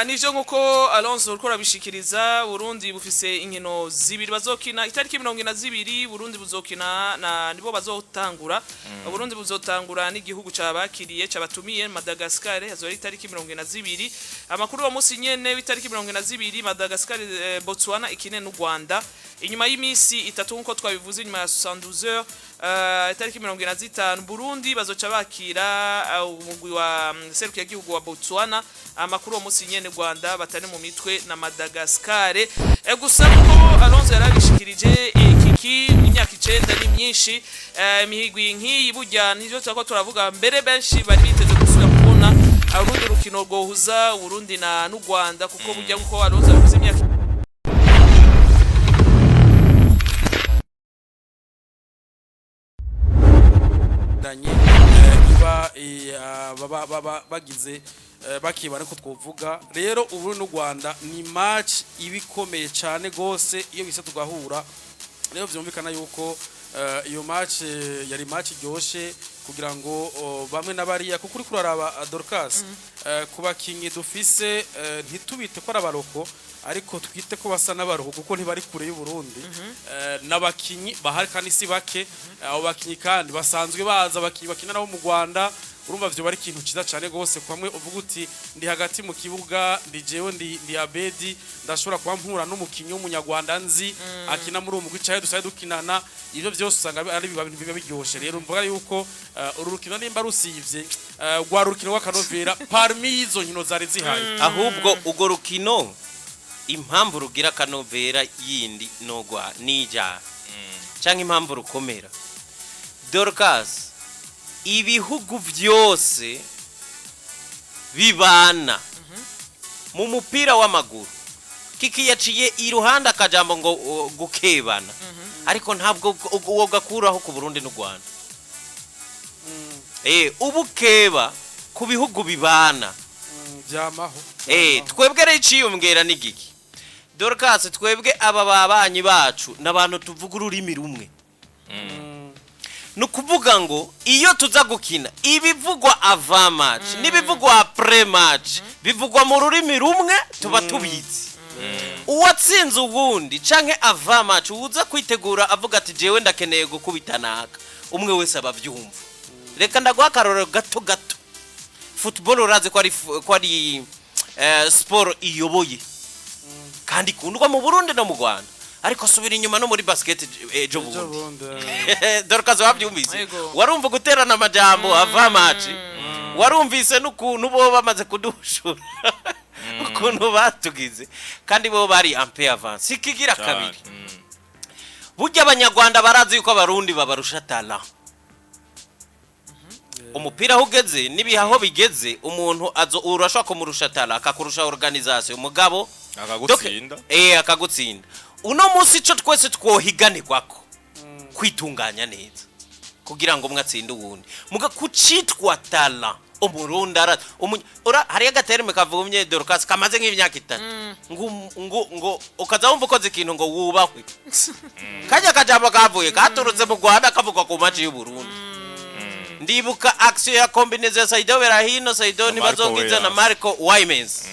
Nivyo nkuko Alonso uriko rabishikiriza Burundi bufise inkino zibiri bazokina itariki 22 Burundi buzokina na nibo bazotangura Burundi buzotangura n'igihugu cabakiriye cabatumiye Madagascar hazori itariki 22 amakuru wa musi nyene itariki 22 Madagascar Botswana ikine n'u Rwanda inyuma y'imisi itatu nkuko twabivuze inyuma ya 72 heures itariki 25 Burundi bazoca bakira umugwi wa nserukiragihugu wa Botswana amakuru wa musi nyene Rwanda batane mu mitwe na Madagascar gusa ko Alonso yarabishikirije kiki imyaka 9 ni myinshi imihigwi nk'iyi burya nivyo twako turavuga mbere benshi bari biteze gusubira kubona urundi rukino rwohuza Burundi na n'u Rwanda kuko burya uko Alonso yavuze imyaka bagize bakibana ko twovuga rero ubu n'u Rwanda ni match ibikomeye cyane gose iyo bise tugahura rero vyumvikana yuko iyo match yari match ryoshe kugira ngo bamwe nabariya kuko uri kuraraba Dorcas kubakinyi dufise ntitubite ko arabaroko ariko twite ko basa n'abaruhu kuko ntibari kure y'u Burundi nabakinyi bahari kandi si bake abo bakinyi kandi basanzwe baza bakina nabo mu Rwanda urumva vyo bari kintu ciza cyane gose kwamwe uvuga uti ndi hagati mu kibuga ndi jewe ndi Abedi ndashobora kuba mpura n'umukinyi w'umunyarwanda nzi akina muri umugwi cyaye dusaye dukinana ivyo byose usanga ari ibintu biba biryoshe rero mvuga yuko urukino nimba rusivye gwa rukino w'akanovera parmi izo nkino zari zihaye ahubwo ugo rukino impamvu rugira kanovera yindi nogwa nija canke impamvu rukomera Dorcas ibihugu vyose bibana mu mupira w'amaguru kiki yaciye iruhanda akajambo ngo gukebana ariko ntabwo uwo gakuraho ku Burundi n'u Rwanda ubukeba ku bihugu bibana byamaho twebwe rero iciyongera n'igiki Dorcas twebwe aba babanyi bacu nabantu tuvuga ururimi rumwe nukuvuga ngo iyo tuza gukina ibivugwa avant match nibivugwa après match bivugwa mu rurimi rumwe tuba tubizi uwatsinze ubundi canke avant match uza kwitegura avuga ati jewe ndakeneye gukubitanaka umwe wese abavyumva reka ndagwa karoro gato gato football uraze ko ari sport iyoboye kandi kundwa mu Burundi no mu Rwanda ariko subira inyuma no muri basket ejo bundi Dorcas wabyumvise warumva guterana amajambo ava match warumvise n'ukuntu bo bamaze kudushura ukuntu batugize kandi bo bari ampere avance sikigira kabiri burya abanyarwanda barazi yuko abarundi babarusha talent umupira hugeze nibihaho bigeze umuntu urashaka kumurusha talent akakurusha organisation umugabo akagutsinda akagutsinda uno musi cyo twese twohiganirwako kwitunganya neza kugira ngo mwatsinde ubundi muga kucitwa talent umurundi hari agaterme kavumye Dorcas kamaze nk'imyaka 3 ngo ukaza wumva ukoze ikintu ngo wubahwe kajya kajambo kavuye katurutse mu Rwanda kavugwa ku match y'u Burundi ndibuka action ya combinaison ya Saido Berahino Saido nibazongiza na Marco Wymens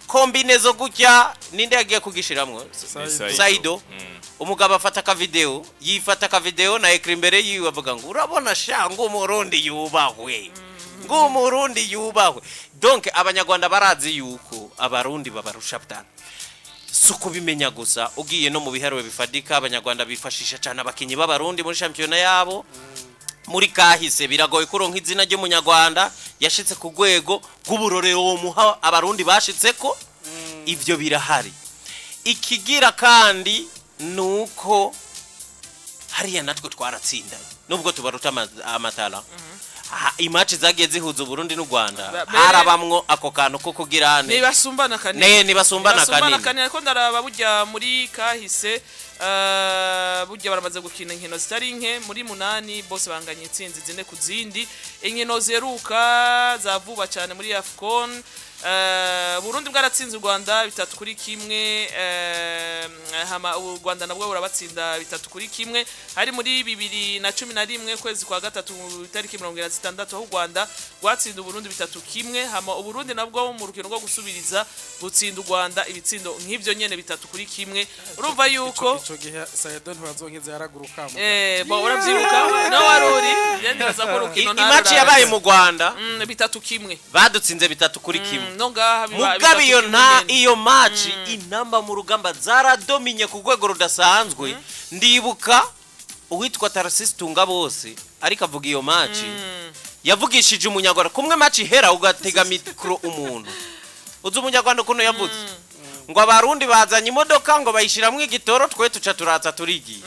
kombinezo gutya ninde yagiye kugishiramwe Saido umugabo afata ka video yifata ka video na ekri imbere yiwe avuga ngo urabona shango umurundi yubahwe ngo umurundi yubahwe donc abanyarwanda barazi yuko abarundi babarusha butana suko bimenya gusa ugiye no mu biharuro bifadika abanyarwanda bifashisha cyane abakinyi b'abarundi muri championnat yabo muri kahise biragoye kuronka izina ryo munyarwanda yashitse ku rwego rw'uburorero wo muha abarundi bashitseko ivyo birahari ikigira kandi nuko hariya natwe twaratsinda nubwo tubaruta amatala imatch zagiye zihuza Burundi n'u Rwanda harabamwo ako kantu ko kugirane nibasumbana kanini ariko ndaraba burya muri kahise burya baramaze gukina inkino zitari nke muri 8 bose banganye itsinzi zine ku zindi inkino zeruka zavuba cyane muri AFCON Burundi bwaratsinze u Rwanda 3-1 hama u Rwanda nabwo burabatsinda 3-1 hari muri 2011 kwezi kwa gatatu itariki 26 aho u Rwanda rwatsinda u Burundi 3-1 hama u Burundi nabwo mu rukino rwo gusubiriza gutsinda u Rwanda ibitsindo nk'ivyo nyene 3-1 urumva yuko ico gihe Sayedon bazonkeze yaraguruka bo uravyiruka no waruri yendaza ko rukino ntara imaci yabaye mu Rwanda 3-1 badutsinze 3-1 no ngaha mugabe iyo nta iyo maci intamba mu rugamba zaradominye ku rwego rudasanzwe ndibuka uwitwa Tarasisi Tunga bose ariko avuga iyo maci yavugishije umunyarwanda kumwe maci hera ugatega mikro umuntu uzi umunyarwanda kuno yavuze ngo abarundi bazanye imodoka ngo bayishiramwe igitoro twe tuca turaza turigi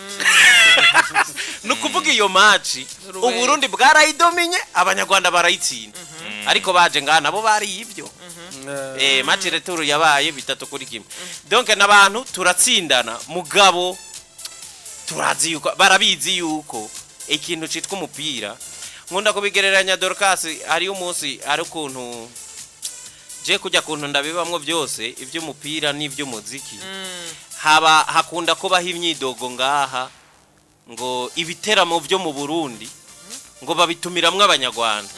nukuvuga iyo maci uburundi bwarayidominye abanyarwanda barayitsinda ariko baje ngana nabo bari ivyo maci retour yabaye 3-1 donc nabantu turatsindana mugabo turazi yuko barabizi yuko ikintu citwa umupira nkunda kubigereranya Dorcas ari umunsi ari ukuntu je kujya kuntu ndabibamwe byose ivy'umupira n'ivy'umuziki hakunda kubaho imyidogo ngaha ngo ibiteramo byo mu Burundi ngo babitumiramwe abanyarwanda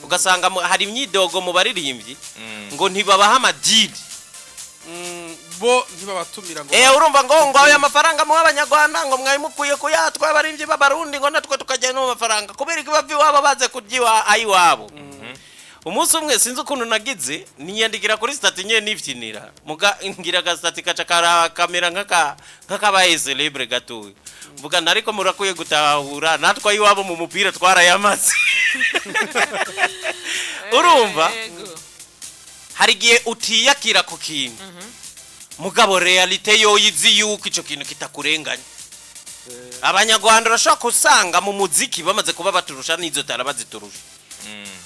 ugasanga hari imyidogo mu baririmbyi ngo ntibabaha amadiri bo ntibabatumira ngo urumva ngo aya mafaranga mu abanyarwanda ngo mwayimukuye kuyatwa abaririmbyi b'abarundi ngo natwe tukajyana no mafaranga kubera ikibavi wabo baze kujiwa ayiwabo umunsi umwe sinzi ukuntu nagize niyandikira kuri stati nye niftinira muga ngira ga stati kaca kamera nk'akabaye celebre gatowe mvuga nariko murakuye gutahura natwa yiwabo mu mupira twarayamaze urumva hari gihe utiyakira ku kintu mugabo realite yo yizi yuko ico kintu kitakurenganya abanyarwanda urashaka kusanga mu muziki bamaze kuba baturusha n'izo tarabaziturusha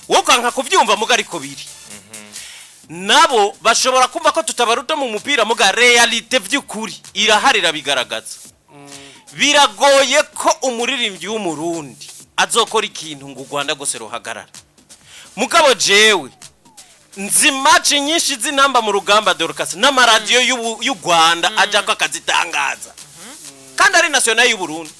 wokanka kuvyumva muga ariko biri nabo bashobora kumva ko tutabaruta mu mupira muga realite vy'ukuri iraharira bigaragaza biragoye ko umuririmbyi w'umurundi azokora ikintu ngo Rwanda gose ruhagarara mugabo jewe nzi match nyinshi zinamba mu rugamba Dorcas n'amaradiyo y'u Rwanda aja ko akazitangaza kandi ari national y'u Burundi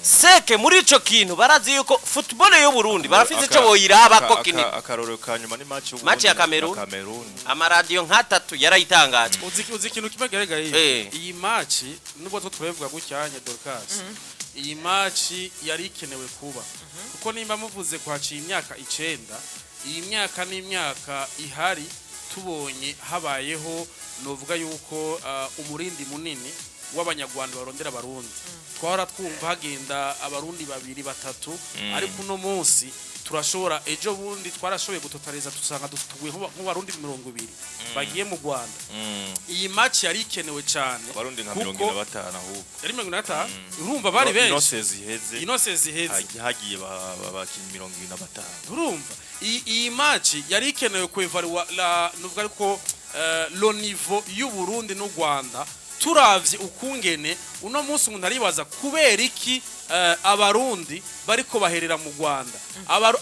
seke muri ico kintu barazi yuko football yo Burundi barafise ico boyiraba ko kinini akarorero kanyuma ni match ya Cameroon amaradiyo nk'atatu yarayitangaje uzi ikintu kibagaragaye iyi match nubwo twavuga gucyanye Dorcas iyi match yari ikenewe kuba kuko nimba muvuze kwaciye imyaka 9 iyi myaka n'imyaka ihari tubonye habayeho novuga yuko umurindi munini w'abanyarwanda barondera abarundi twara twumva hagenda abarundi 2-3 ariko uno munsi turashobora ejo bundi twarashoboye gutotariza tusanga dutuwe nk'abarundi 200 bagiye mu Rwanda iyi match yari ikenewe cyane abarundi nka 55 ahubwo yari 55 urumva bari benshi inose ziheze hagiye bakinyi 25 urumva iyi match yari ikenewe kwevaluwa la nuvuga ariko lo niveau y'u Burundi n'u Rwanda turavye ukungene uno munsi umuntu aribaza kubera iki abarundi bariko baherera mu Rwanda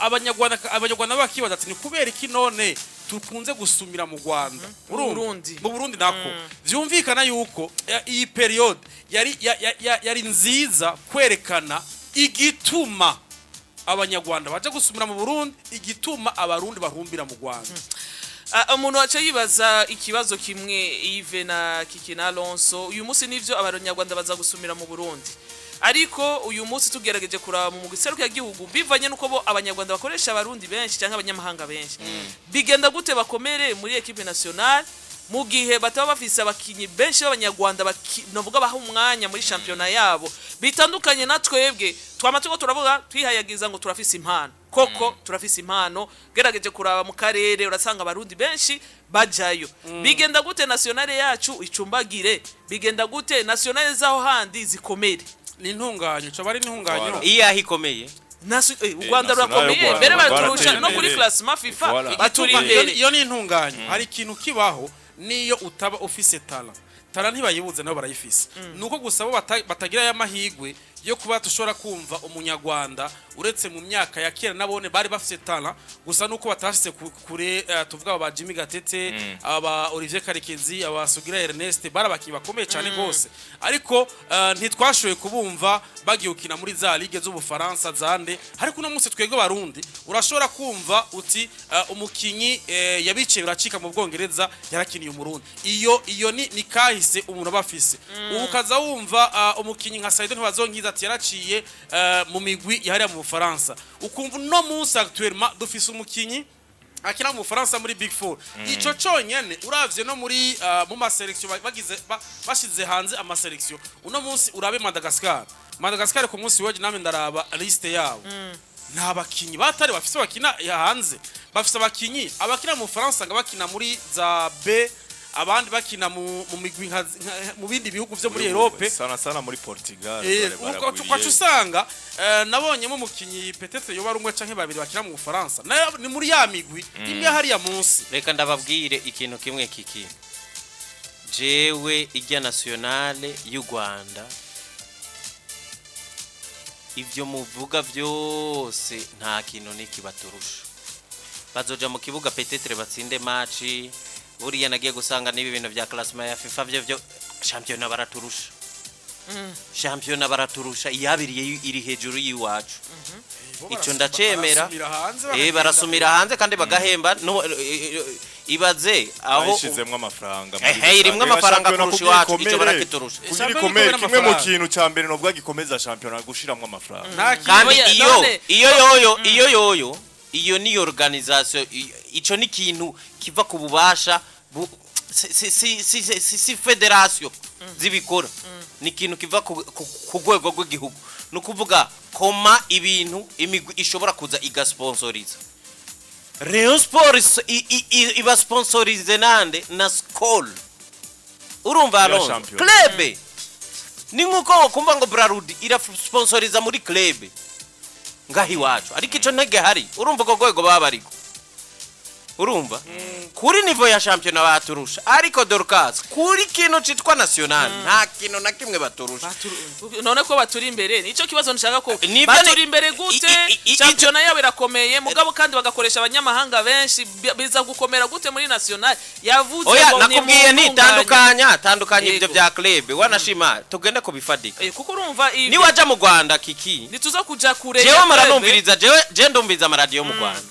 abanyarwanda bakibaza ati ni kubera iki none tukunze gusumira mu Rwanda mu Burundi nako vyumvikana yuko iyi period yari nziza kwerekana igituma abanyarwanda baje gusumira mu Burundi igituma abarundi bahumbira mu Rwanda umuntu wacha yibaza ikibazo kimwe Yves na Kikina Alonso uyu munsi nivyo abanyarwanda baza gusumira mu Burundi ariko uyu munsi tugerageje kuraba mu mugwi nserukiragihugu bivanye nuko bo abanyarwanda bakoresha abarundi benshi cyangwa abanyamahanga benshi bigenda gute bakomere muri equipe nationale mu gihe bataba bafise abakinyi benshi b'abanyarwanda novuga baha umwanya muri championnat yabo bitandukanye na twebwe twamatuko turavuga twihayagiza ngo turafise impano koko turafise impano gerageje kuraba mu karere urasanga abarundi benshi bajayo bigenda gute nationale yacu icumbagire bigenda gute nationale zaho handi zikomere n'intunganyo cyo bari n'intunganyo iya hikomeye u Rwanda rurakomeye mbere baturusha no kuri classement FIFA baturi imbere iyo n'intunganyo hari ikintu kibaho niyo utaba office talent ntibyibuze nabo barayifise nuko gusaba batagira ya mahigwe yo kuba tushobora kumva umunyarwanda uretse mu myaka ya kera nabone bari bafite talent gusa nuko batashitse kure tuvuga aba Jimmy Gatete aba Olivier Karekezi aba Sugira Ernest barabakiye bakomeye cyane gose ariko ntitwashoboye kubumva bagiyukina muri za ligue z'Ubufaransa zande ariko no munsi twego barundi urashobora kumva uti umukinyi yabice biracika mu Bwongereza yarakiniye umurundi iyo ni kahise umuntu bafise ubu kaza wumva umukinyi nka Said ntibazongiza ati yaraciye mu migwi yahari mu Bufaransa ukumva no munsi actuellement dufise umukinyi akina mu Bufaransa muri Big 4 ico conyene uravye no muri mu ma selection bagize bashize hanze ama selection uno munsi urabe Madagascar ku munsi waje name ndaraba liste yabo nta bakinyi batari bafise bakina hanze bafise abakinyi abakina mu Bufaransa ngabakina muri za B abandi bakina mu migwi mu bindi bihugu byo muri Europe sana muri Portugal uko usanga nabonyemo umukinyi peut-être yo barumwe canke babiri bakina mu Bufaransa ni muri ya migwi imwe hari ya munsi reka ndababwire ikintu kimwe kiki jewe ijya nationale y'u Rwanda ivyo muvuga byose nta kintu nikibaturusha bazoja mu kibuga peut-être batsinde match buriya nagiye gusanga nibi bintu bya classement ya FIFA byo championnat baraturusha championnat baraturusha iyabiriye iri hejuru yiwacu ico ndacemera barasumira hanze kandi bagahemba ibaze aho ishizemwe amafaranga irimwe amafaranga kurusha iwacu ico barakiturusha kugikomera kimwe mu kintu ca mbere no bwagikomeza championnat gushiramwe amafaranga kandi iyo ni organisation ico ni kintu kiva ku bubasha si federation zibikora ni kintu kiva ku rwego rw'igihugu no kuvuga koma ibintu imigwi ishobora kuza igasponsoriza Rayon Sports iba sponsorize nande na Skol urumva Alonso club ni nkuko kumva ngo Brarudi ira sponsoriza muri club ngahi wacu ariko ico ntege hari urumva ko rwego babariko urumva kuri niveau ya championnat baturusha ariko Dorcas kuri kintu citwa national nta kintu na kimwe baturusha none ko baturi imbere nico kibazo nshaka ko baturi imbere gute championnat yabo irakomeye mugabo kandi bagakoresha abanyamahanga benshi biza gukomera gute muri national yavuze ngo nakubwiye ni tandukanya ibyo bya club wanashima tugende ko bifadika kuko urumva ni waja mu Rwanda kiki nituza kuja kure jewe maranumviriza je ndumviriza amaradio mu Rwanda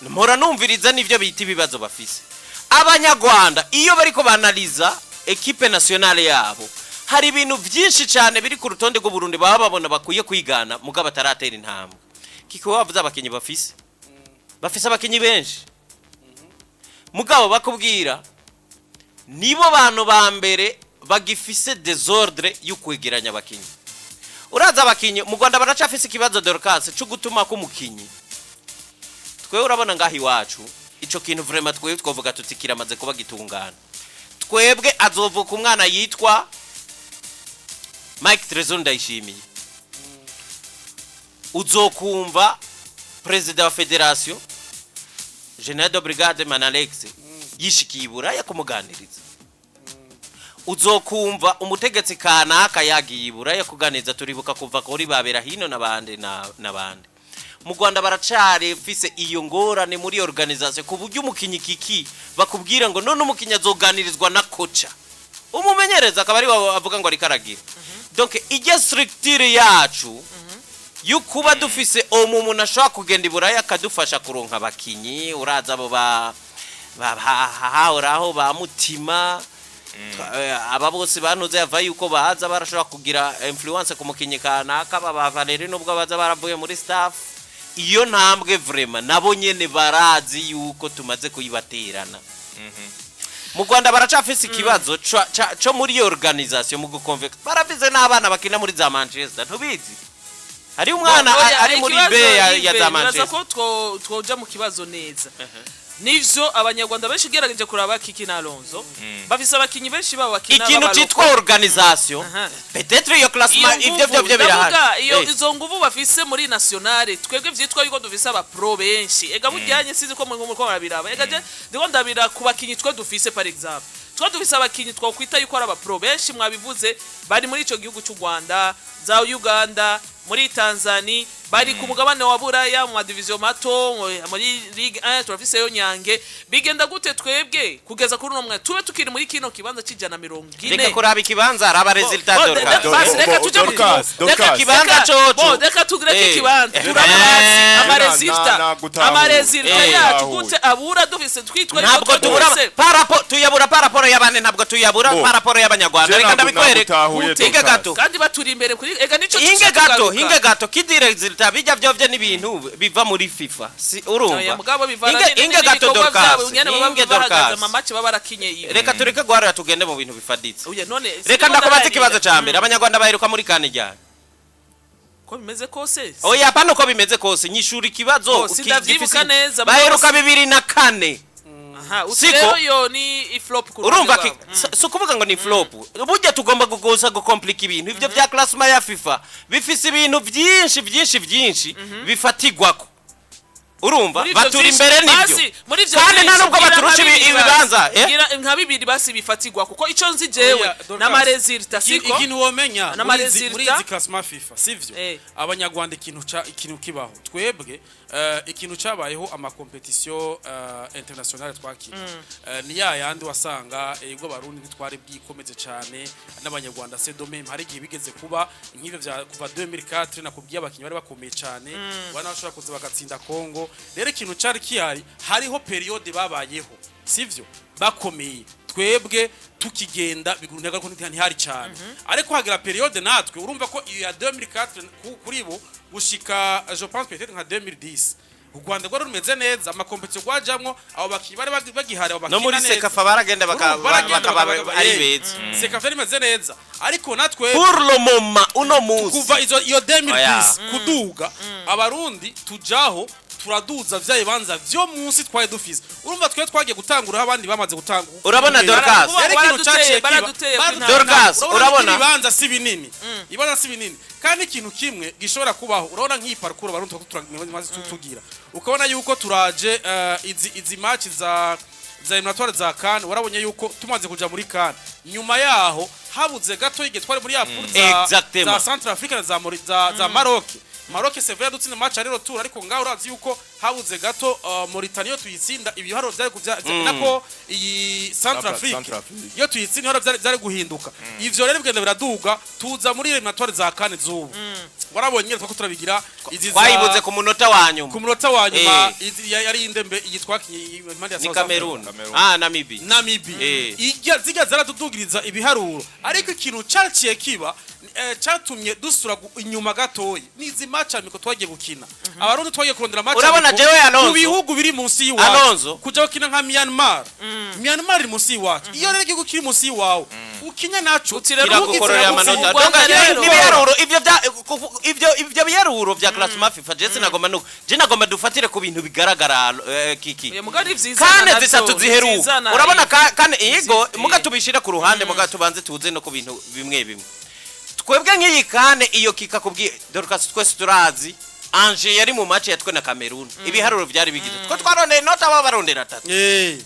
mpora numviriza nivyo bita ibibazo bafise abanyarwanda iyo bariko banaliza equipe nationale yabo hari ibintu byinshi cyane biri ku rutonde rwo Burundi baba babona bakuye kwigana mugabo ataratera intambwe kiko wavuze abakinyi bafise abakinyi benshi mugabo bakubwira nibo bantu ba mbere bagifise desordre y'ukwegeranya abakinyi uraza abakinyi mu Rwanda baracafise ikibazo Dorcas cyo gutuma ko umukinyi twe urabona ngahi wacu ico kintu vraiment twe twovuga tuti kiramaze kuba gitungana twebwe azovuka umwana yitwa Mike Trezor ndayishimiye uzokumva president wa federation General de Brigade Manalex yishikibura yakumuganiriza uzokumva umutegetsi kanaka yagiyibura yakuganiza turibuka kuva kuri babera hino nabande mu Rwanda baracari fise iyo ngorane muri organisation ku buryo umukinyi kiki bakubwira ngo none umukinyi azoganirizwa na kocha umumenyereza akabari avuga ngo ari karagira donc ijya structure yacu yukuba dufise umuntu ashaka kugenda iburaya akadufasha kuronka abakinyi uraza abo bahahoraho ba mutima aba bose banuze yava yuko baza barashobora kugira influence ku mukinyi kanaka baba rero nubwo baza baravuye muri staff iyo ntambwe vraiment nabo nyene barazi yuko tumaze kuyibaterana mu Rwanda baracafise ikibazo cyo muri organisation mu guconvect baravize n'abana bakina muri za Manchester ntubizi hari umwana ari muri B ya za Manchester ko twoja mu kibazo neza nivyo abanyarwanda benshi gerageje kuraba Kiki na Alonso bafise abakinyi benshi babo bakina ikintu citwa organisation peut-être iyo classement ivyo birahari iyo izo nguvu bafise muri nationale twebwe vyitwa yuko dufise aba pro benshi ega bujyanye sizi ko mu ko barabiraba ega je ndiko ndabira ku bakinyi twe dufise par exemple twa dufise abakinyi twakwita yuko ari abapro benshi mwabivuze bari muri ico gihugu cy'u Rwanda za Uganda muri Tanzania bari ku mugabane wa Buraya mu division mato muri Ligue 1 turafiseyo Nyange bigenda gute twebwe kugeza kuri uno tube tukiri muri kino kibanza cijana 40 reka kuraba ikibanza araba resultat reka kibanza coco reka tugireke ikibanza amaresultat yacu gute abura dufise twitwa ntabwo tubura tuyabura paraporo y'abane ntabwo tuyabura paraporo y'abanyarwanda reka ndabikwereka inge gato kandi baturi imbere kuri ega nico hinge gato kidire resultat bijya byovye n'ibintu biva muri FIFA urumva inge gato dorkas mamache babarakinye iyo reka tureke gwarira tugende mu bintu bifaditse reka ndakubaza ikibazo ca mbere abanyarwanda baheruka muri kane ryari ko bimeze kose oya pano ko bimeze kose nyishura ikibazo ukivyibuka neza baheruka 2004 siko yo ni flop ku urumva so kuvuga ngo ni flop burya tugomba gukosa gukomplika ibintu ivyo bya classement ya FIFA bifise ibintu byinshi bifatigwako urumva baturi imbere nivyo kandi nta nubwo baturusha ibibanza nka bibiri basi bifatigwa kuko ico nzi jewe na resultat siko ikintu womenya na muri izi classement FIFA sivyo abanyarwanda ikintu kibaho twebwe ikintu cabayeho ama competition international twakira ni yandi wasanga ego barundi twari bwikomeze cyane n'abanyarwanda c'est domaine hari gihe bigeze kuba nk'ivyo vya kuva 2004 nakubwiye abakinyi bari bakomeye cyane bana bashobora kuza bagatsinda Kongo rero ikintu cari kihari hariho periode babayeho sivyo bakomeye twebwe tukigenda bigurundaga ko ntihari cyane ariko hagira periode natwe urumva ko iyo ya 2004 kuri bo gushika je pense peut-être nka 2010 u Rwanda rwari rumeze neza amakompetition gwajamwo abo bakinyi bari bagihari abo bakina no muri sekafa baragenda bakaba ari beza sekafa rimeze neza ariko natwe pour le moment uno muzi kuva iyo 2010 kuduga abarundi tujaho turaduza vyayibanza vyo munsi twaye dufise urumva twe twagiye gutangura abandi bamaze gutangura urabona Dorcas urabona ibanza si binini ibanza si binini kandi ikintu kimwe gishobora kubaho urabona nk'iyi parcours abarundi maze tugira ukabona yuko turaje izi match za eliminatoire za CAN warabonye yuko tumaze kuja muri CAN nyuma yaho habuze gato yige twari muri ya za Central Africa za Maroc Maroc c'est vrai dutsinda match ari retour ariko ngaho urazi yuko habuze gato Mauritania tuyitsinda ibiharo byari nako iyi Central Africa yo tuyitsinda ibiharo byari guhinduka ivyo rero bigenda biraduga tuza muri eliminatoire za CAN zubu warabonye ko turabigira izi twayibuze ku munota wanyuma yari indembe yitwakiye impande ya South Cameroon Namibia ziga zaradudugiriza ibiharuro ariko ikintu cyaciye kiba cyatumye dusura inyuma gatoyi nizi match amiko twagiye gukina abarundi twagiye kurondera match urabona jewe Alonso mu bihugu biri munsi yiwacu kuja gukina nka Myanmar iri munsi yiwacu iyo rero igihugu kiri munsi yiwawe ukinya naco iragukorera amanota nibiharuro ivyo biharuro vya classement FIFA je nagomba dufatire ku bintu bigaragara kiki kandi zisatu ziheruka urabona kandi yego muga tubishira ku ruhande muga tubanze tuze no ku bintu bimwe twebwe nk'iyi kane iyo kikakubwiye Dorcas twese turazi Ange yari mu match yatwe na Cameroon ibiharuro byari bigize twa twarone nota babarondera 3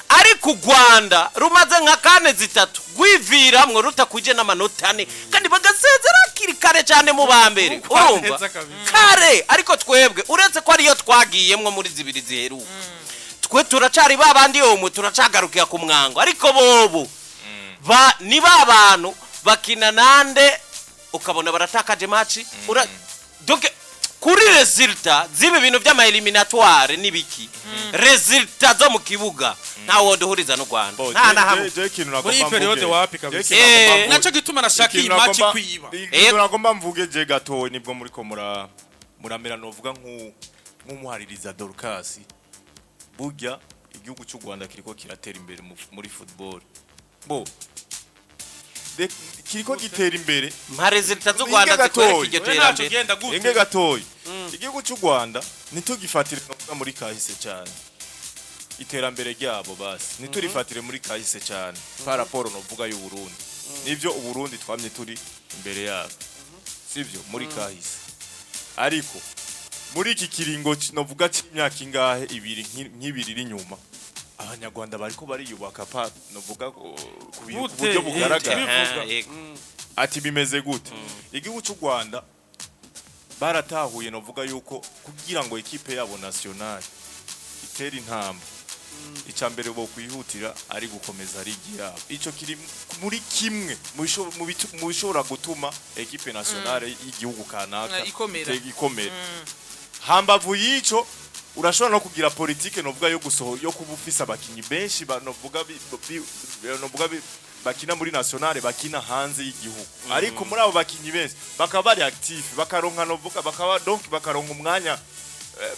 ariko Rwanda rumaze nka kane zitatu gwiviramwe rutakuje n'amanota 4 kandi bagasezera kiri kare cyane mu bambere urumva kare ariko twebwe uretse ko ariyo twagiyemwe muri zibiri ziheruka twe turacari babandi yo turacagarukiye ku mwango ariko bobo ni babantu bakina nande ukabona baratakaje match donc kuri resultat zibe bintu by'ama eliminatoire nibiki resultat zo mu kibuga ntawo duhuriza no Rwanda nta na hamwe muri periode wapi kabisa naco gituma nashaka iyi match kwiba nagomba mvuge je gato nibwo muri ko muramera novuga nk'umuhaririza Dorcas burya igihugu cy'u Rwanda kiriko kiratera imbere muri football kiriko gitera imbere mpa resultat zo Rwanda zikwereka iryo terambere inge gatoyi igihugu cy'u Rwanda nitugifatire no muri kahise cyane iterambere ryabo basi niturifatire muri kahise cyane par rapport no vuga y'u Burundi nivyo u Burundi twamye turi imbere yabo sivyo muri kahise ariko muri iki kiringo no vuga cy'imyaka ingahe ibiri nk'ibiri inyuma abanyarwanda bariko bariyubaka pa novuga ku Gute, buryo bugaragara Yego. ati bimeze gute igihugu cy'u Rwanda baratahuye novuga yuko kugira ngo ekipe yabo nationale itera intamba icambere bo kwihutira ari gukomeza ligi yabo ico kiri muri kimwe mu bishobora gutuma ekipe nationale y'igihugu kanaka ikomera hambavu yico urashobora no kugira politike novuga yo yo kuba ufise abakinyi benshi novuga bakina muri nationale bakina hanze y'igihugu ariko muri abo bakinyi benshi bakaba bari active bakaronka novuga bakaronka umwanya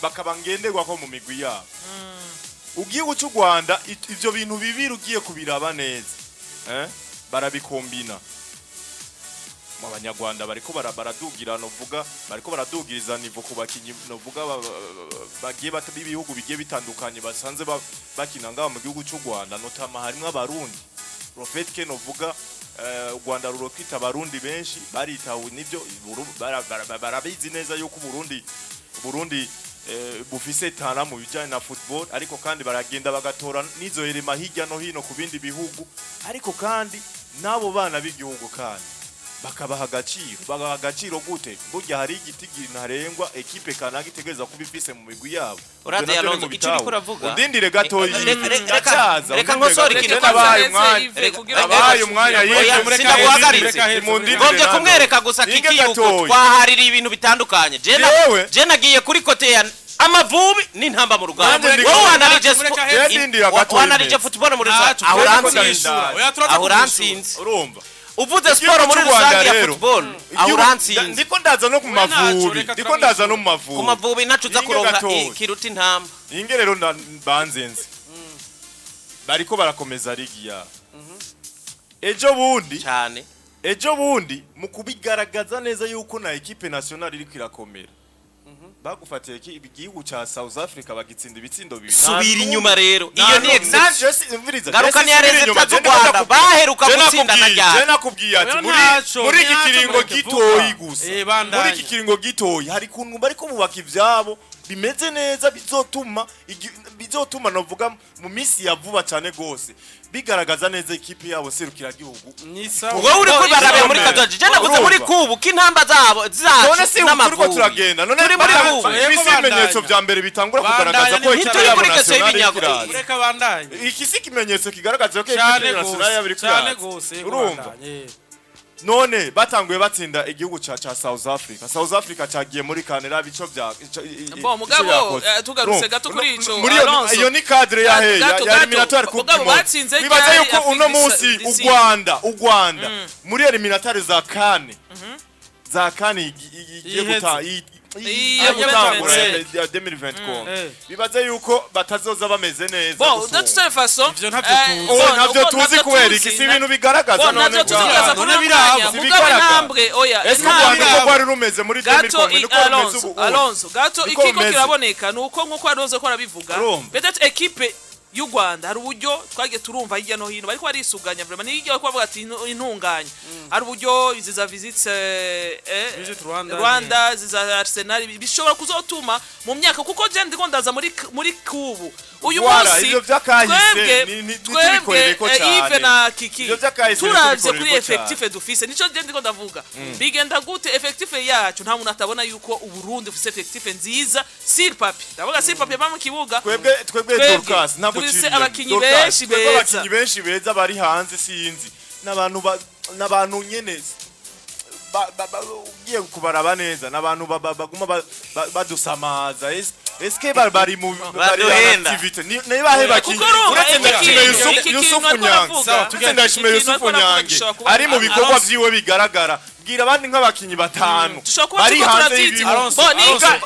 bakabangenderwa ko mu migwi yabo ugiye cy'u Rwanda ivyo bintu bibiri ugiye kubiraba neza barabikombina mu Abanyarwanda bariko baradugira novuga bariko baradugiriza nivo ku bakinyi novuga bagiye batabibihugu bigiye bitandukanye basanze bakina ngaho mu gihugu cy'u Rwanda notama harimo abarundi profetke novuga u Rwanda rurokwita abarundi benshi baritawe nivyo barabizi neza yuko Burundi bufise tara mu bijanye na football ariko kandi baragenda bagatora nizo herema hirya no hino ku bindi bihugu ariko kandi nabo bana b'igihugu kandi bakabaha agaciro gute burya hari igitigiri ntarengwa ekipe kana gitegereza kubifise mu migwi yabo urade Alonso icyo uri kuravuga ndindire gatoyi reka nkosora ikintu abaye umwanya yije sindaguhagaritse ngombye kumwereka gusa kikiyuko twaharira ibintu bitandukanye je nagiye kuri kote ya Amavubi n'intamba mu rugamba wowe wanarije football muri rusange aho urantsinze urumva uvuze sport muri rusange ya football aho urantsinze ndiko ndaza no ku Mavubi ku Mavubi nacuza kuronka kiruta intamba inge rero banzenze bariko barakomeza ligi ya ejo bundi mu kubigaragaza neza yuko na equipe nationale iri kwirakomera bagufatiye igihugu cha South Africa bagitsinda ibitsindo bibiri subira inyuma rero iyo ni example garuka ni yareze tazo Rwanda baheruka gutsinda na ryari je nakubwiye ati muri iki kiringo gitoyi gusa muri iki kiringo gitoyi hari kuntu bariko bubaka ivyabo bimeze neza bizotuma novuga mu misi ya vuba cyane gose bigaragaza neza ekipe yabo serukiragihugu wowe uri kubarabe muri kadoje je navuze muri kubu k'intamba zabo n'amavubi turagenda none muri kubu ibimenyetso vya mbere bitangura kugaragaza ko ekipe yabo nationale reka bandanye ikisi kimenyetso kigaragaza ko ekipe nationale yabo iri cyane gose urumva none batanguye batsinda igihugu cha South Africa cyagiye muri kanera bico bya mugabo tugarutse gato kuri ico Alonso iyo ni cadre ya eliminatoire bibaza yuko uno munsi u Rwanda muri eliminatoire za kane igiye guta 2020 bibaza yuko batazoza bameze neza bon de toute façon navyo tuzi kubera iki si ibintu bigaragaza none birabo bigaragara oya ese Rwanda ko bari rumeze muri 2020 niko rumeze ubu Alonso gato ikiko kiraboneka nuko nkuko Alonso ko arabivuga peut-être équipe y'u Rwanda hari uburyo twagiye turumva hirya no hino bariko barisuganya vraiment n'igiye kwavuga ati intunganya hari uburyo iziza visit Rwanda ziza Arsenal bishobora kuzotuma mu myaka kuko je ndiko ndaza muri kubu uyu munsi twebwe Yves na Kiki turavye kuri effectif dufise nico je ndiko ndavuga bigenda gute effectif yacu nta muntu atabona yuko uburundi ufise effectif nziza sur papier ndavuga sur papier ba mu kibuga twebwe Dorcas dufise abakinyi benshi beza bari hanze sinzi n'abantu nyene ugiye kubaraba neza n'abantu baguma badusamaza eske bari mu activity ni bahe bakinyi uretse Yusufu Nyange tugenda ishime Yusufu Nyange ari mu bikorwa vyiwe bigaragara bwira abandi nk'abakinyi batanu bari hanze y'ibintu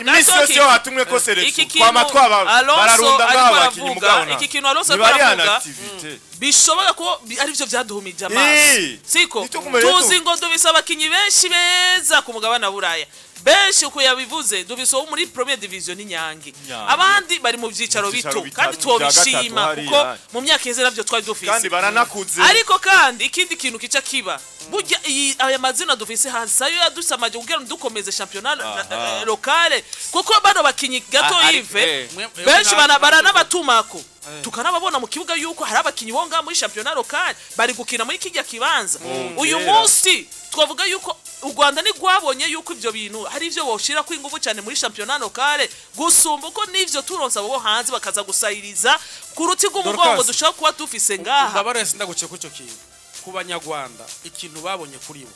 imisi yose yo hatumwe ko selection kwa matwaba bararunda nk'abakinyi mugabona iki kintu Alonso aravuga bishobora ko ari byo byaduhumije amaso siko tuzi ngo dubisa abakinyi benshi beza ku mugabana buraya benshi uko yabivuze dufise wo muri première division n'inyange abandi bari mu byicaro bito kandi twobishima kuko mu myaka yeze navyo twari dufise kandi baranakuze ariko kandi ikindi kintu kica kiba burya aya mazina dufise hasi ayo yadusamaje kugira ngo dukomeze championnat locale kuko bano bakinyi gato yive benshi baranabatumako tukanababona mu kibuga yuko hari abakinyi bonga muri championnat locale bari gukina muri kijya kibanza uyu munsi twavuga yuko u Rwanda ni gwabonye yuko ivyo bintu hari ivyo boshira kwinguvu cyane muri championnat locale gusumba uko nivyo turonsa bo hanze bakaza gusayiriza ku ruti rw'umugongo dushaka kuba dufise ngaha ndabarese ndaguciye ku cyo kintu ku banyarwanda ikintu babonye kuri bo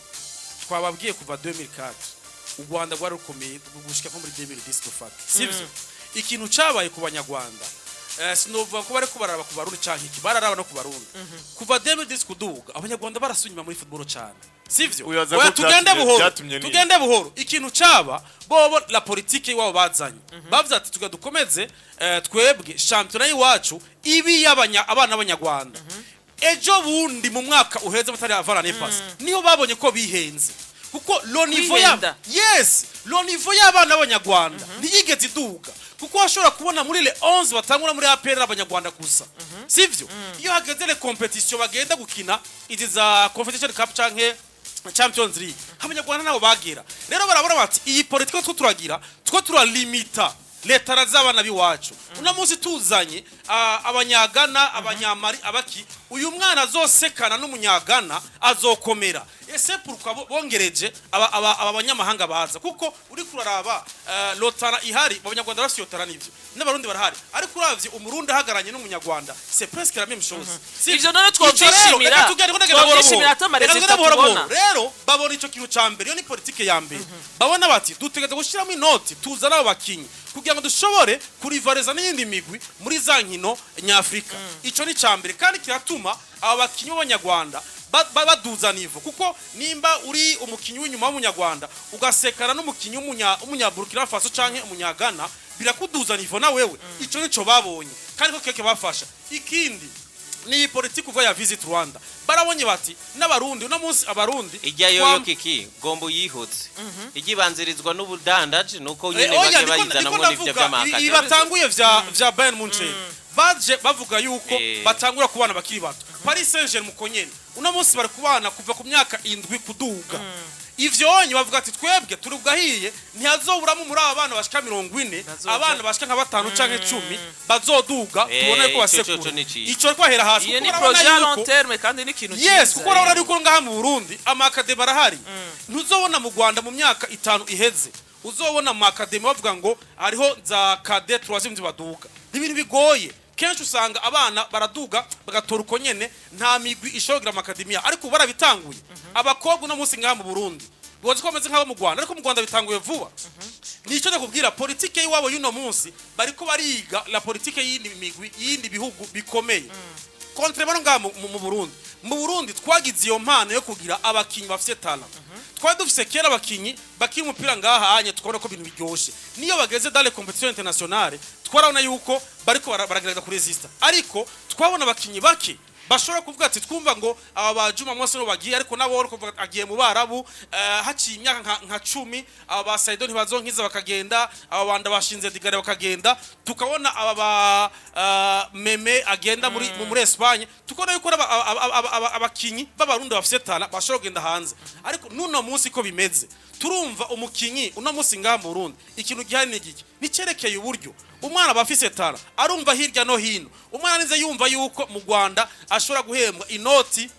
twababwiye kuva 2004 u Rwanda rwari rukomeye gushika ko muri 2010 fata sivyo ikintu cabaye ku banyarwanda sinovuga ko bari kubaraba ku barundi canke iki bararaba no ku barundi kuva 2010 kuduga abanyarwanda barasunyima muri football cyane sivyo oya tugende buhoro ikintu caba bobo la politique iwabo bazanye bavuze ati tugadukomeze twebwe championnat iwacu ibi abana b'abanyarwanda ejo bundi mu mwaka uheze batari avarane pass niho babonye ko bihenze kuko lo niveau y'abana b'abanyarwanda ntiyigeze iduga kuko washobora kubona muri le 11 batangura muri APR abanyarwanda gusa sivyo iyo hageze le competition bagenda gukina izi za Confederation Cup canke Champions League abanyarwanda nabo bagera rero barabona bati iyi politiko two turagira two turalimita leta razabana biwacu una munsi tuzanye abanyagana abanyamari abaki uyu mwana azosekana n'umunyagana azokomera ese pourquoi bongereje abanyamahanga baza kuko uri kuraraba lotara ihari abanyarwanda rasiyotara nivyo n'abarundi barahari ariko uravye umurundi hagaranye n'umunyarwanda c'est presque la même chose ivyo none twobishimira rero babona ico kintu ca mbere yo ni politique ya mbere babona bati dutegeze gushiramo inoti tuzana abo bakinyi kugira ngo dushobore kurivareza n'iyindi migwi muri za nkino nyafrika ico ni ca mbere kandi kiratuma aba bakinyi b'abanyarwanda baduza nivo kuko nimba uri umukinyi w'inyuma w'umunyarwanda ugasekana n'umukinyi w'umunya Burkina Faso canke umunyagana birakuduza nivo na wewe ico nico babonye kandi ko keke bafasha ikindi ni politiki uva ya Visit Rwanda barabonye bati n'abarundi uno munsi abarundi ijya yoyo kiki gombo yihutse igibanzirizwa n'ubudandaje nuko nyene bake bayizana muri ivyo by'amakata ibatanguye vya Bayern Munchen baje bavuga yuko batangura kubana bakiri bato Paris Saint-Germain mukonyene uno munsi bari kubana kuva ku myaka 7 kuduga ivyo onye bavuga ati twebwe turi bwahiye ntihazoburamo muri abana bashika 40 abana bashika nka 5 canke 10 bazoduga tubone ko basekura ico kwahera hasi iyo ni projet long terme kandi ni kintu yes kuko urabona ariko ngaha mu Burundi amakade barahari ntuzobona mu Rwanda mu myaka 5 iheze uzobona mu akademi bavuga ngo hariho za kade 3 baduga ibintu bigoye kenshi usanga abana baraduga bagatora uko nyene nta migwi ishogira amakademiya ariko barabitanguye abakobwa no munsi ngaha mu Burundi boze komeze nk'abo mu Rwanda ariko mu Rwanda bitanguye vuba nico nakubwira politike yiwabo yuno munsi bariko bariga la politike y'indi migwi y'indi bihugu bikomeye kontremano ngaha mu Burundi twagize iyo mpano yo kugira abakinyi bafite talent twari dufise kera abakinyi bakiri umupira ngaha hanye tukabona ko ibintu biryoshe niyo bageze dans les compétitions internationales twarabona yuko bariko baragerageza kuresista ariko twabona abakinyi bake bashobora kuvuga ati twumva ngo aba bajuma mwose no bagiye ariko nabo kuvuga agiye mu Barabu haciye imyaka nka 10 aba ba Saido ntibazonkiza bakagenda aba banda bashinze digare bakagenda tukabona aba meme agenda muri Espagne tukona yuko abakinyi b'abarundi bafite tala bashobora kugenda hanze ariko nuno munsi ko bimeze turumva umukinyi uno munsi ngaha mu Burundi ikintu gihari ni giki nicerekeye uburyo umwana bafise tara arumva hirya no hino umwana nize yumva yuko mu Rwanda ashobora guhembwa inoti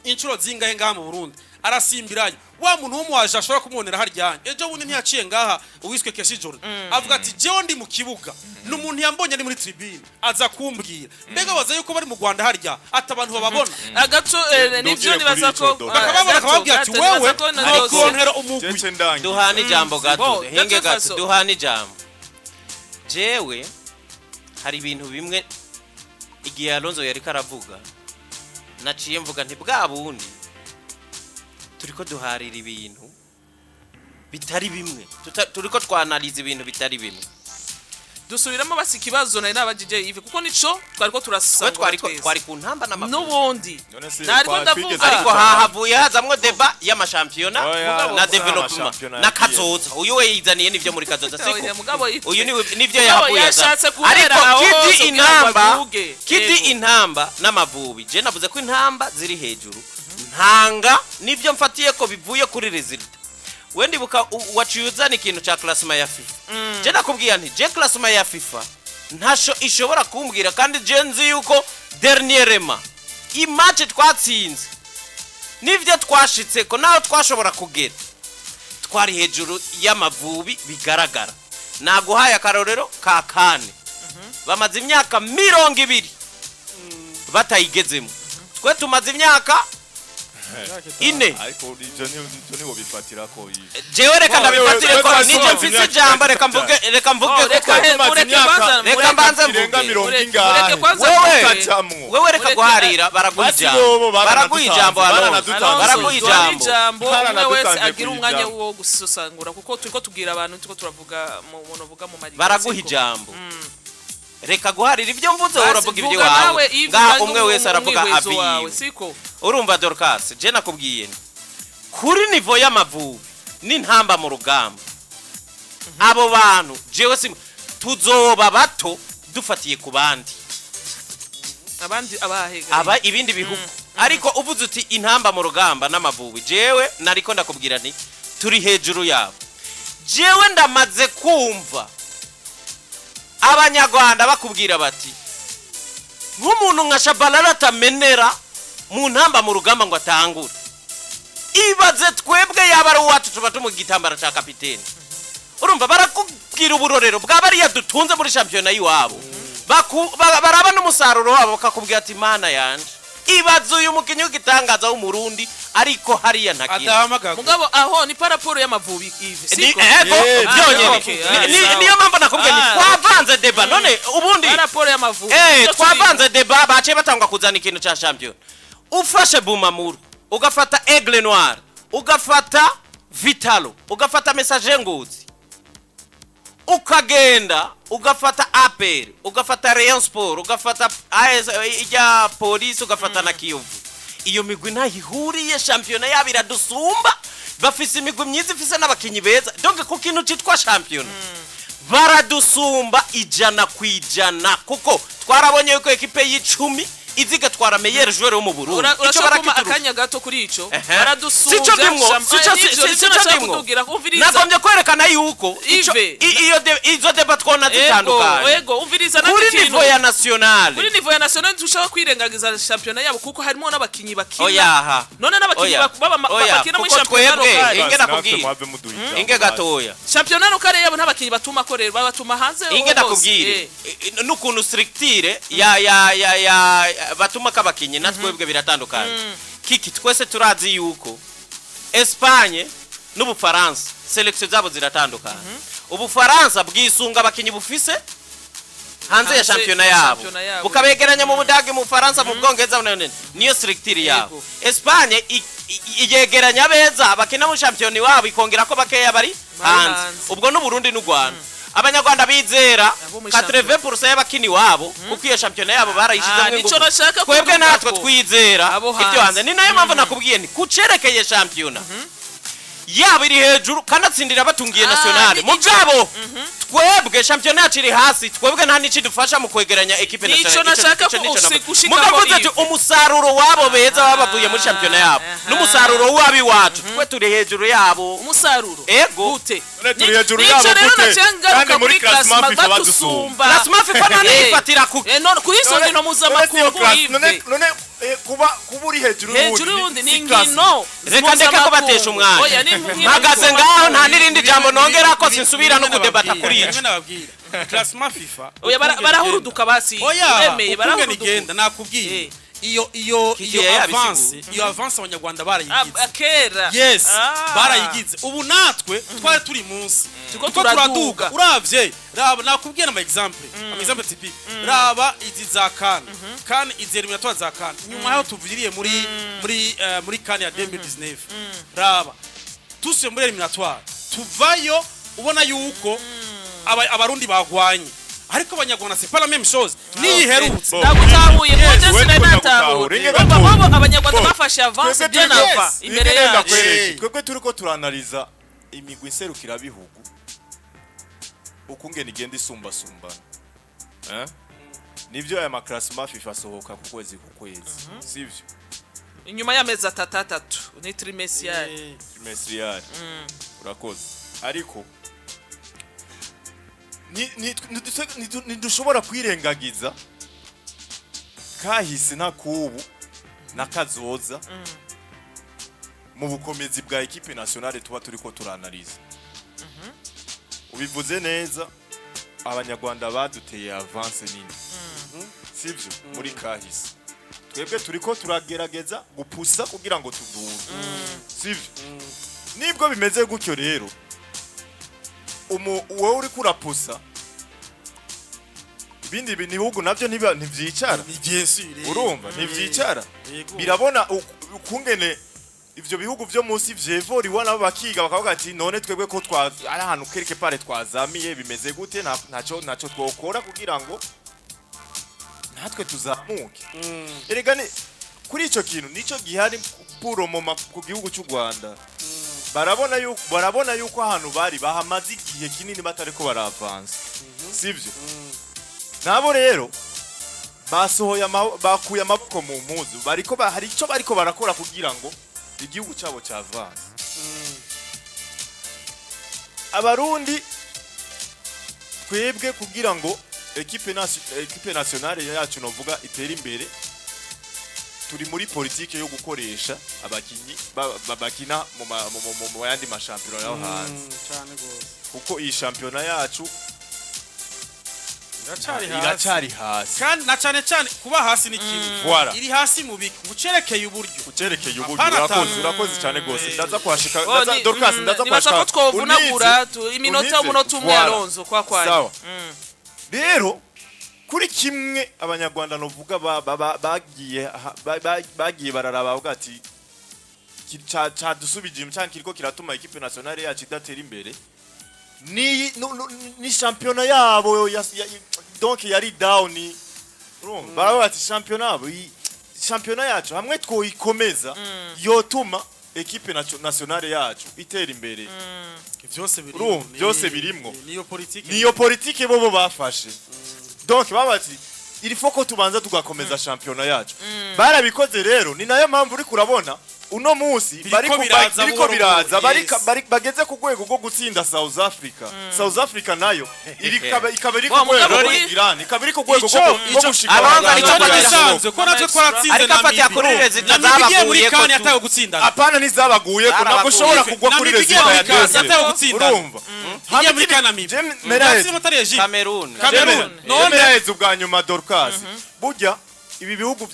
incuro zingahe ngaha mu Burundi arasimbiranye wa muntu w'umwaje ashobora kumubonera haryanye ejo bundi ntiyaciye ngaha uwiswe Keshi Jordan avuga ati jewe ndi mu kibuga n'umuntu yambonye ari muri tribune aza kumbwira mbega baza yuko bari mu Rwanda harya ati abantu bababona agato nivyo nibaza ko bakababwira ati wewe ntokontera umugwi duhana ijambo gato hinge gato duhana ijambo jewe hari ibintu bimwe igihe Alonzo yari karavuga naciye mvuga nti bwa bundi turiko duharira ibintu bitari bimwe turiko twanaliza ibintu bitari bimwe dusubiramo basi ikibazo nari nabajije Yves kuko nico twariko turasanga twari ku ntamba n'amavubi n'ubundi nariko ndavuga ariko hahavuye hazamwo deba y'amashampiyona na development na kazoza uyu we yizaniye nivyo muri kazoza siko uyu nivyo yahavuye ariko kidi intamba n'amavubi je navuze ko intamba ziri hejuru ntanga nivyo mfatiye ko bivuye kuri result wendi buka waciyuzana ikintu cha classement ya FIFA je nakubwiye nti je classement ya FIFA ntasho ishobora kumbwira kandi je nzi yuko dernièrement imatch twatsinze nivyo twashitse ko naho twashobora kugera twari hejuru y'amavubi bigaragara naguhaye akarorero ka kane bamaze imyaka 20 batayigezemo twe tumaze imyaka ine ariko ivyo nibo bifatira ko jewe reka ndabifatire ko nije mfise ijambo reka mvuge reka mbanze wewe reka guharira baraguha ijambo umwe wese agira umwanya wo gusosangura kuko turiko tubwira abantu turiko turavuga mu mari baraguha ijambo reka guharira ibyo mvuze uravuga ibyo wawe nga umwe wese aravuga abiwe siko urumva Dorcas je nakubwiye kuri nivo y'amavubi n'intamba mu rugamba abo bantu jewe tuzoba bato dufatiye ku bandi abandi abahega aba ibindi bihugu ariko uvuze uti intamba mu rugamba n'amavubi jewe nariko ndakubwira nti turi hejuru yabo jewe ndamaze kumva abanyarwanda bakubwira bati nk'umuntu nka Shabalala tamenera mu ntamba mu rugamba ngo atangure ibaze twebwe yaba ari uwacu tuba mu gitambara ca kapiteni urumva barakubwira uburorero bw'abari yadutunze muri championnat yiwabo baraba n'umusaruro wabo bakakubwira ati mana yanje ibaze uyu mukinyi w'igitangaza w'umurundi ariko hariya ntakira mugabo aho ni paraporo y'amavubi Yves siko niyo mpamvu nakubwiye ni twavanze deba none ubundi paraporo y'amavubi twavanze deba bace batangwa kuzana ikintu ca champion ufashe Bumamuru ugafata Aigle Noir ugafata Vitalo ugafata Messager Ngozi ukagenda ugafata APR ugafata Rayon Sport ugafata ijya Police ugafata na Kiyovu iyo migwi ntahihuriye championnat yabira dusumba bafise imigwi myiza ifise n'abakinyi beza donc ku kintu citwa championnat baradusumba ijana kwijana kuko twarabonye yuko equipe y'10 iziga twara meilleur joueur wo mu Burundi ico barakituma akanya gato kuri ico baradusumba nagombye kwerekana yuko izo debat twona zitandukanye ego umviriza na kuri niveau ya national dushaka kwirengagiza championnat yabo kuko harimo n'abakinyi bakina none n'abakinyi bakina muri championnat lokale inge nakubwiye inge gatoya championnat lokale yabo n'abakinyi batuma korera babatuma hanze inge nakubwiye n'ukuntu structure ya batuma kabakinyi natwebwe biratandukanye kiki twese turazi yuko Espagne n'Ubufaransa selection zabo ziratandukanye Ubufaransa bwisunga abakinyi bufise hanze ya championnat yabo bukabegeranya mu Budage mu Faransa mu Bwongereza niyo structure yabo Espagne iyegeranya beza abakina mu championnat wabo ikongera ko bakeya bari hanze ubwo n'u Burundi n'u Rwanda abanyarwanda bizera 80% y'abakini wabo kuko iyo championnat yabo barayishizamwe ngo twebwe natwe twizera ibyo hanze ni nayo mpamvu nakubwiye ni kucerekeye championnat yabo iri hejuru kanatsindira batungiye nationale mugabo twebwe championnat iri hasi twebwe nta nici dufasha mu kwegeranya equipe nationale mugavuze ati umusaruro wabo beza babavuye muri championnat yabo n'umusaruro wabi wacu twe turi hejuru yabo umusaruro ego gute turi hejuru yabo gute kandi muri classement FIFA badusumba classement FIFA nani ifatira kuki none kuyisoza no mpuzamakungu none kuba uri hejuru wundi ni nkino reka ndeke ko batesha umwanya mpagaze ngaho nta nirindi jambo nongera ko sinsubira no kudebata kuri ico classement FIFA barahuruduka basi uremeye barahuruduka nakubwiye iyo avance abanyarwanda barayigize akera yes barayigize ubu natwe twari turi munsi tuko turaduga uravye raba nakubwiye na example typique raba izi za kan izi eliminatoire za kan nyuma yaho tuviriye muri kan ya 2019 raba tusiye muri eliminatoire tuvayo ubona yuko abarundi bagwanye ariko abanyarwanda c'est pas la même chose niyiherutse ndagutahuye koje we sinari ndiko natahure ndagutahure. babo abanyarwanda bafashe avance bien ava imbere yacu twebwe turiko turanaliza imigwi nserukirabihugu ukungene igenda isumbasumbana nibyo aya maklassement FIFA asohoka ku kwezi sivyo inyuma y'amezi atatu ni trimestial urakoze ariko ntidushobora kwirengagiza kahise na kubu na kazoza mu bukomezi bwa equipe nationale tuba turiko turanaliza ubivuze neza abanyarwanda baduteye avance nini sivyo muri kahise twebwe turiko turagerageza gupusa kugira ngo tudure sivyo nibwo bimeze gutyo rero wowe uri kurapusa ibindi bihugu navyo ntivyicara urumva ntivyicara birabona ukungene ivyo bihugu vyo munsi vyevori wana bakiga bakavuga ati none twebwe ko ari ahantu kereke pare twazamiye bimeze gute naco twokora kugira ngo natwe tuzamuke erega kuri ico kintu nico gihari puro ku gihugu cy'u Rwanda barabona yuko ahantu bari bahamaze igihe kinini batariko baravansa sivyo nabo rero bakuye amaboko mu mpuzu hari ico bariko barakora kugira ngo igihugu cyabo cyavansa abarundi twebwe kugira ngo equipe nationale yacu novuga itera imbere turi muri politike yo gukoresha abakinyi bakina mu yandi mashampiyona yo hanze cyane gose kuko iyi shampiyona yacu iracari hasi kandi na cyane kuba hasi ni kintu iri hasi mu bucerekeye uburyo urakoze cyane gose ndaza kuhashika Dorcas ndaza kuhashika ko twovunagura iminota umwe Alonzo kwa rero kuri kimwe abanyarwanda novuga bagiye bararaba bavuga ati cyadusubije cyane kiriko kiratuma equipe nationale yacu idatera imbere ni championnat yabo donc yari down baravuga ati championnat yacu hamwe twoyikomeza yotuma equipe nationale yacu itera imbere byose birimwo niyo politique bobo bafashe donc babati il faut ko tubanza tugakomeza championnat yacu barabikoze rero ni nayo mpamvu uri kurabona uno munsi bariko biraza bageze ku rwego rwo gutsinda South Africa nayo ikaba iri ku rwego rwo Iran ikaba iri ku rwego rwo gushika gisanzwe ko natwe twaratsinze ariko afatiye kuri rezita zabaguye ko yataye gutsinda apana nizabaguye ko nabwo ushobora kugwa kuri rezita yataye gutsinda urumva hamwe muri Kanamibia Cameroon none ubwa nyuma Dorcas burya ibi bihugu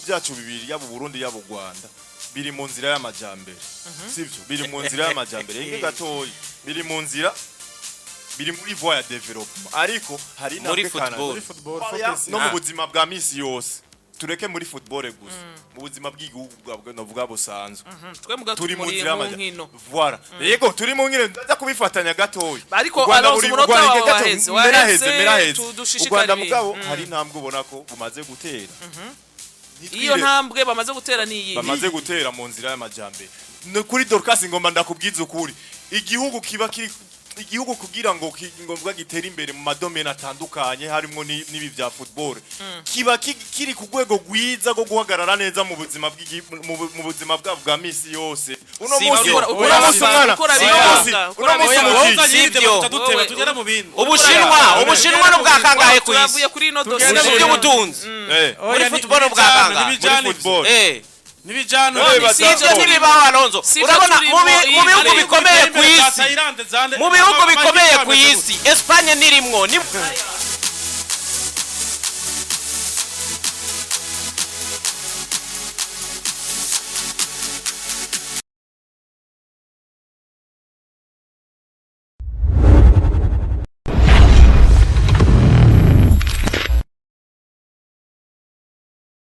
byacu bibiri yabo Burundi yabo Rwanda biri mu nzira y'amajambere sivyo biri mu nzira y'amajambere inge gatoyi biri mu nzira biri muri voie ya development ariko hari muri football no mu buzima bwa misi yose tureke muri football gusa mu buzima bw'igihugu navuga busanzwe turi mu nzira y'amajambere voilà yego turi mu nkino ndaza kubifatanya gatoyi ariko Alonso umunota waheze Rwanda mugabo hari ntambwe ubona ko bumaze gutera iyo ntambwe bamaze gutera niyi bamaze gutera mu nzira y'amajambere kuri Dorcas ngomba ndakubwiza ukuri igihugu kugira ngo ngombwa gitera imbere mu madomene atandukanye harimo nibi vya football kiba kiri ku rwego gwiza go guhagarara neza mu buzima bwa misi yose uno munsi ubushinwa no bwakangaye ku isi by'ubutunzi muri football no bwakangaye nibijano sivyo nibibaho Alonso urabona mu bihugu bikomeye ku isi Espagne nirimwo